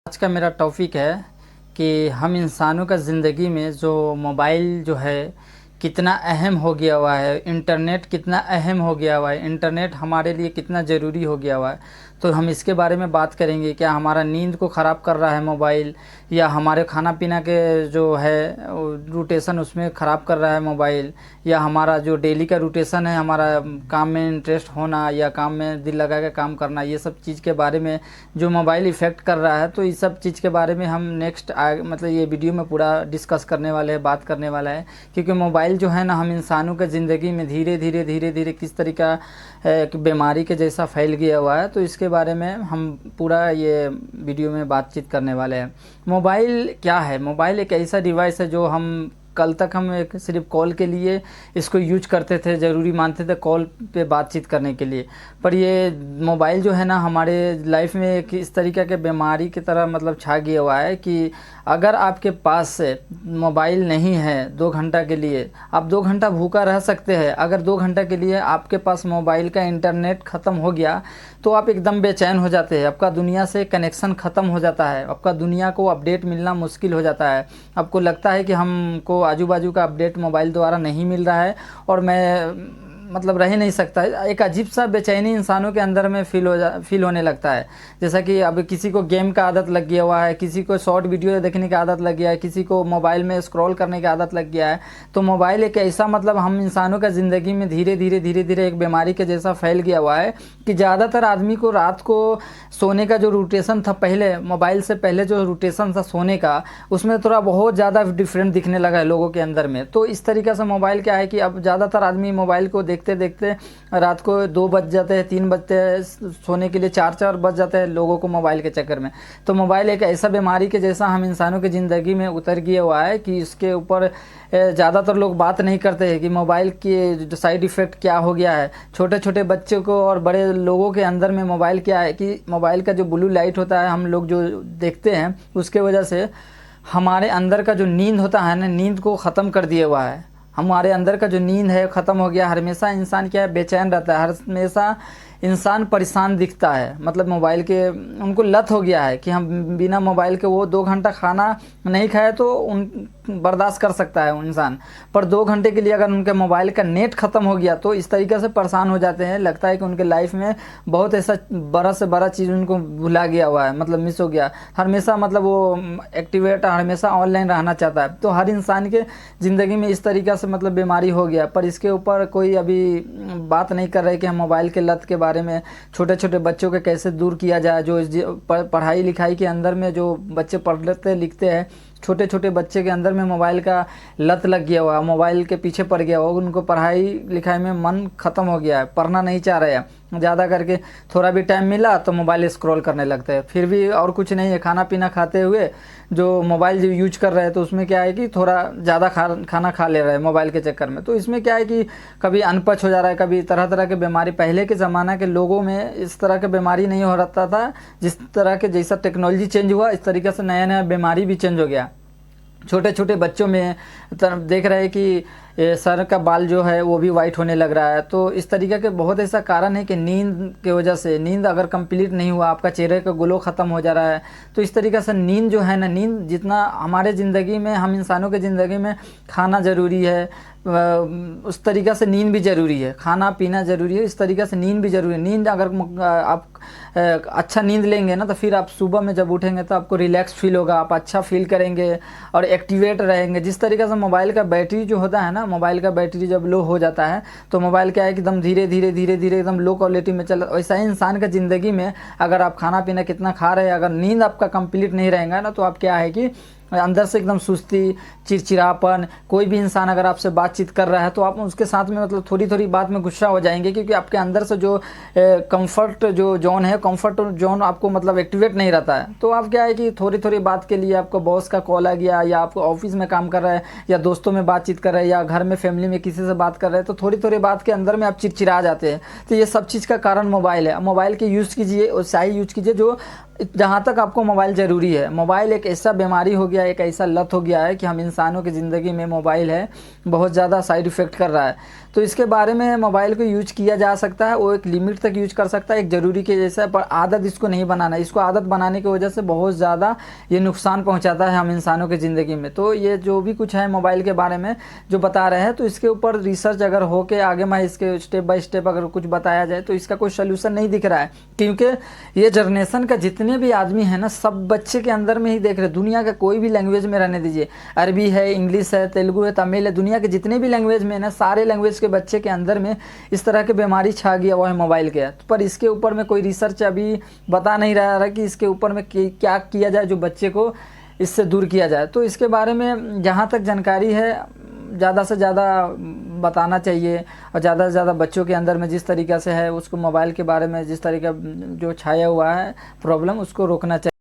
आज का मेरा टॉपिक है कि हम इंसानों का ज़िंदगी में जो मोबाइल जो है कितना अहम हो गया हुआ है, इंटरनेट कितना अहम हो गया हुआ है, इंटरनेट हमारे लिए कितना ज़रूरी हो गया हुआ है। तो हम इसके बारे में बात करेंगे। क्या हमारा नींद को ख़राब कर रहा है मोबाइल, या हमारे खाना पीना के जो है रूटेशन उसमें ख़राब कर रहा है मोबाइल, या हमारा जो डेली का रूटेशन है, हमारा काम में इंटरेस्ट होना या काम में दिल लगा के काम करना, ये सब चीज़ के बारे में जो मोबाइल इफ़ेक्ट कर रहा है। तो इस सब चीज़ के बारे में हम नेक्स्ट मतलब ये वीडियो में पूरा डिस्कस करने वाले हैं, बात करने वाला है। क्योंकि मोबाइल जो है ना, हम इंसानों के ज़िंदगी में धीरे धीरे किस तरीका बीमारी के जैसा फैल गया हुआ है, तो इसके बारे में हम पूरा ये वीडियो में बातचीत करने वाले हैं। मोबाइल क्या है? मोबाइल एक ऐसा डिवाइस है जो हम कल तक हम एक सिर्फ कॉल के लिए इसको यूज करते थे, ज़रूरी मानते थे कॉल पे बातचीत करने के लिए। पर ये मोबाइल जो है ना, हमारे लाइफ में एक इस तरीके के बीमारी की तरह मतलब छा गया हुआ है कि अगर आपके पास से मोबाइल नहीं है 2 घंटा के लिए, आप 2 घंटा भूखा रह सकते हैं। अगर 2 घंटा के लिए आपके पास मोबाइल का इंटरनेट ख़त्म हो गया तो आप एकदम बेचैन हो जाते हैं, आपका दुनिया से कनेक्शन ख़त्म हो जाता है, आपका दुनिया को अपडेट मिलना मुश्किल हो जाता है। आपको लगता है कि हमको आजू बाजू का अपडेट मोबाइल द्वारा नहीं मिल रहा है और मैं मतलब रह ही नहीं सकता है। एक अजीब सा बेचैनी इंसानों के अंदर में फील होने लगता है। जैसा कि अब किसी को गेम का आदत लग गया हुआ है, किसी को शॉर्ट वीडियो देखने की आदत लग गया है, किसी को मोबाइल में स्क्रॉल करने की आदत लग गया है। तो मोबाइल एक ऐसा मतलब हम इंसानों का ज़िंदगी में धीरे धीरे एक बीमारी के जैसा फैल गया हुआ है कि ज़्यादातर आदमी को रात को सोने का जो रूटेशन था, पहले मोबाइल से पहले जो रूटेशन था सोने का, उसमें थोड़ा बहुत ज़्यादा डिफरेंट दिखने लगा है लोगों के अंदर में। तो इस तरीक़े से मोबाइल क्या है कि अब ज़्यादातर आदमी मोबाइल को देखते देखते रात को 2 बज जाते हैं, 3 बजते हैं, सोने के लिए 4 बज जाते हैं लोगों को मोबाइल के चक्कर में। तो मोबाइल एक ऐसा बीमारी के जैसा हम इंसानों की ज़िंदगी में उतर गया हुआ है कि इसके ऊपर ज़्यादातर लोग बात नहीं करते हैं कि मोबाइल के जो साइड इफ़ेक्ट क्या हो गया है। छोटे छोटे बच्चों को और बड़े लोगों के अंदर में मोबाइल क्या है कि मोबाइल का जो ब्लू लाइट होता है हम लोग जो देखते हैं, उसके वजह से हमारे अंदर का जो नींद होता है ना, नींद को ख़त्म कर दिया हुआ है। हमारे अंदर का जो नींद है ख़त्म हो गया। हमेशा इंसान क्या है, बेचैन रहता है, हमेशा इंसान परेशान दिखता है। मतलब मोबाइल के उनको लत हो गया है कि हम बिना मोबाइल के वो 2 घंटा खाना नहीं खाए तो उन बर्दाश्त कर सकता है इंसान, पर 2 घंटे के लिए अगर उनके मोबाइल का नेट ख़त्म हो गया तो इस तरीके से परेशान हो जाते हैं। लगता है कि उनके लाइफ में बहुत ऐसा बड़ा से बड़ा चीज़ उनको भुला गया हुआ है, मतलब मिस हो गया। हमेशा मतलब वो एक्टिवेट हमेशा ऑनलाइन रहना चाहता है। तो हर इंसान के ज़िंदगी में इस तरीक़े से मतलब बीमारी हो गया, पर इसके ऊपर कोई अभी बात नहीं कर रहे कि हम मोबाइल के लत के बारे में, छोटे छोटे बच्चों के कैसे दूर किया जाए। जो पढ़ाई लिखाई के अंदर में जो बच्चे पढ़ते लिखते हैं, छोटे छोटे बच्चे के अंदर में मोबाइल का लत लग गया हुआ, मोबाइल के पीछे पड़ गया हुआ, उनको पढ़ाई लिखाई में मन ख़त्म हो गया है, पढ़ना नहीं चाह रहे हैं। ज़्यादा करके थोड़ा भी टाइम मिला तो मोबाइल स्क्रॉल करने लगते हैं, फिर भी और कुछ नहीं है। खाना पीना खाते हुए जो मोबाइल जो यूज कर रहे हैं तो उसमें क्या है कि थोड़ा ज़्यादा खाना खा ले रहे हैं मोबाइल के चक्कर में। तो इसमें क्या है कि कभी अनपच हो जा रहा है, कभी तरह तरह के बीमारी। पहले के ज़माना के लोगों में इस तरह के बीमारी नहीं हो रहता था। जिस तरह के जैसा टेक्नोलॉजी चेंज हुआ, इस तरीके से नया नया बीमारी भी चेंज हो गया। छोटे छोटे बच्चों में देख रहे हैं कि सर का बाल जो है वो भी वाइट होने लग रहा है। तो इस तरीके के बहुत ऐसा कारण है कि नींद के वजह से, नींद अगर कंप्लीट नहीं हुआ, आपका चेहरे का ग्लो ख़त्म हो जा रहा है। तो इस तरीके से नींद जो है ना, नींद जितना हमारे ज़िंदगी में, हम इंसानों के ज़िंदगी में खाना ज़रूरी है, उस तरीक़े से नींद भी ज़रूरी है। खाना पीना ज़रूरी है, इस तरीक़े से नींद भी ज़रूरी है। नींद अगर आप अच्छा नींद लेंगे ना, तो फिर आप सुबह में जब उठेंगे तो आपको रिलैक्स फील होगा, आप अच्छा फील करेंगे और एक्टिवेट रहेंगे। जिस तरीके से मोबाइल का बैटरी जो होता है ना, मोबाइल का बैटरी जब लो हो जाता है तो मोबाइल क्या है कि एकदम धीरे धीरे एकदम लो क्वालिटी में चल। वैसा ही इंसान का ज़िंदगी में अगर आप खाना पीना कितना खा रहे हैं, अगर नींद आपका कंप्लीट नहीं रहेगा ना, तो आप क्या है कि अंदर से एकदम सुस्ती, चिड़चिड़ापन। कोई भी इंसान अगर आपसे बातचीत कर रहा है तो आप उसके साथ में मतलब थोड़ी थोड़ी बात में गुस्सा हो जाएंगे, क्योंकि आपके अंदर से जो कंफर्ट जो जोन है, कंफर्ट जोन आपको मतलब एक्टिवेट नहीं रहता है। तो आप क्या है कि थोड़ी थोड़ी बात के लिए आपको बॉस का कॉल आ गया, या आपको ऑफिस में काम कर रहे हैं, या दोस्तों में बातचीत कर रहे हैं, या घर में फैमिली में किसी से बात कर रहे हैं, तो थोड़ी थोड़ी बात के अंदर में आप चिड़चिड़ा जाते हैं। तो ये सब चीज़ का कारण मोबाइल है। मोबाइल के यूज़ कीजिए और सही यूज़ कीजिए जो जहाँ तक आपको मोबाइल ज़रूरी है, मोबाइल एक ऐसा बीमारी हो गया है, एक ऐसा लत हो गया है कि हम इंसानों की ज़िंदगी में मोबाइल है बहुत ज़्यादा साइड इफ़ेक्ट कर रहा है। तो इसके बारे में मोबाइल को यूज किया जा सकता है, वो एक लिमिट तक यूज कर सकता है, एक ज़रूरी के जैसा, पर आदत इसको नहीं बनाना। इसको आदत बनाने की वजह से बहुत ज़्यादा ये नुकसान पहुँचाता है हम इंसानों की ज़िंदगी में। तो ये जो भी कुछ है मोबाइल के बारे में जो बता रहे हैं, तो इसके ऊपर रिसर्च अगर हो के आगे मैं इसके स्टेप बाय स्टेप अगर कुछ बताया जाए तो इसका कोई सोल्यूशन नहीं दिख रहा है। क्योंकि ये जनरेशन का जितने भी आदमी है ना, सब बच्चे के अंदर में ही देख रहे, दुनिया का कोई भी लैंग्वेज में रहने दीजिए, अरबी है, इंग्लिश है, तेलुगु है, तमिल है, दुनिया के जितने भी लैंग्वेज में ना, सारे लैंग्वेज के बच्चे के अंदर में इस तरह की बीमारी छा गया हुआ है मोबाइल के। पर इसके ऊपर में कोई रिसर्च अभी बता नहीं रहा कि इसके ऊपर में क्या किया जाए जो बच्चे को इससे दूर किया जाए। तो इसके बारे में जहाँ तक जानकारी है ज़्यादा से ज़्यादा बताना चाहिए, और ज़्यादा से ज़्यादा बच्चों के अंदर में जिस तरीक़े से है उसको मोबाइल के बारे में जिस तरीका जो छाया हुआ है प्रॉब्लम, उसको रोकना चाहिए।